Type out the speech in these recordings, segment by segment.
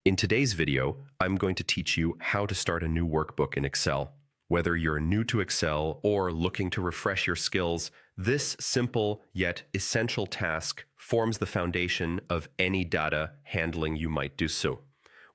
In today's video, I'm going to teach you how to start a new workbook in Excel. Whether you're new to Excel or looking to refresh your skills, this simple yet essential task forms the foundation of any data handling you might do so.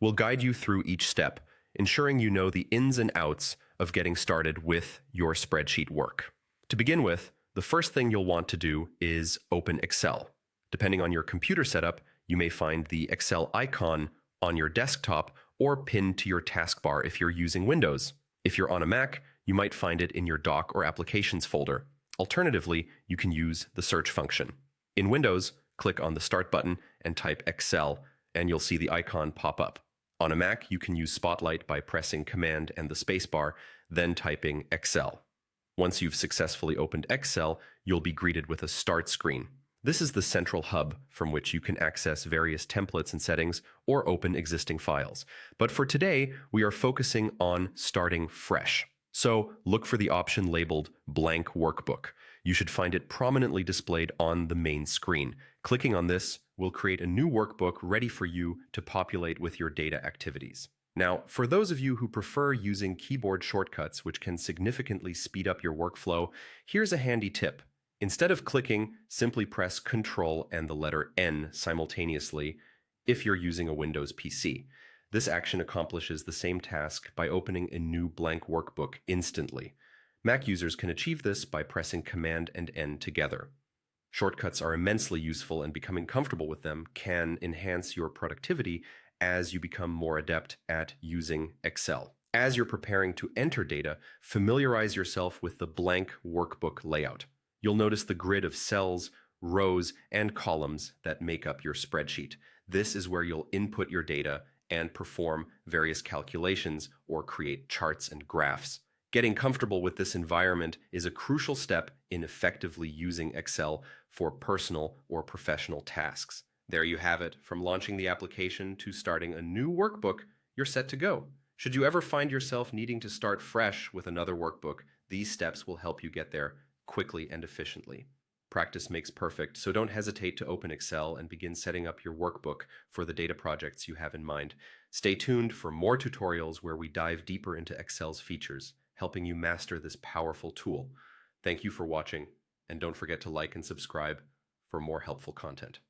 We'll guide you through each step, ensuring you know the ins and outs of getting started with your spreadsheet work. To begin with, the first thing you'll want to do is open Excel. Depending on your computer setup, you may find the Excel icon on your desktop or pinned to your taskbar if you're using Windows. If you're on a Mac, you might find it in your Doc or Applications folder. Alternatively, you can use the search function. In Windows, click on the Start button and type Excel, and you'll see the icon pop up. On a Mac, you can use Spotlight by pressing Command and the spacebar, then typing Excel. Once you've successfully opened Excel, you'll be greeted with a Start screen. This is the central hub from which you can access various templates and settings or open existing files. But for today, we are focusing on starting fresh. So look for the option labeled Blank Workbook. You should find it prominently displayed on the main screen. Clicking on this will create a new workbook ready for you to populate with your data activities. Now, for those of you who prefer using keyboard shortcuts, which can significantly speed up your workflow, here's a handy tip. Instead of clicking, simply press Ctrl and the letter N simultaneously if you're using a Windows PC. This action accomplishes the same task by opening a new blank workbook instantly. Mac users can achieve this by pressing Command and N together. Shortcuts are immensely useful, and becoming comfortable with them can enhance your productivity as you become more adept at using Excel. As you're preparing to enter data, familiarize yourself with the blank workbook layout. You'll notice the grid of cells, rows, and columns that make up your spreadsheet. This is where you'll input your data and perform various calculations or create charts and graphs. Getting comfortable with this environment is a crucial step in effectively using Excel for personal or professional tasks. There you have it. From launching the application to starting a new workbook, you're set to go. Should you ever find yourself needing to start fresh with another workbook, these steps will help you get there quickly and efficiently. Practice makes perfect, so don't hesitate to open Excel and begin setting up your workbook for the data projects you have in mind. Stay tuned for more tutorials where we dive deeper into Excel's features, helping you master this powerful tool. Thank you for watching, and don't forget to like and subscribe for more helpful content.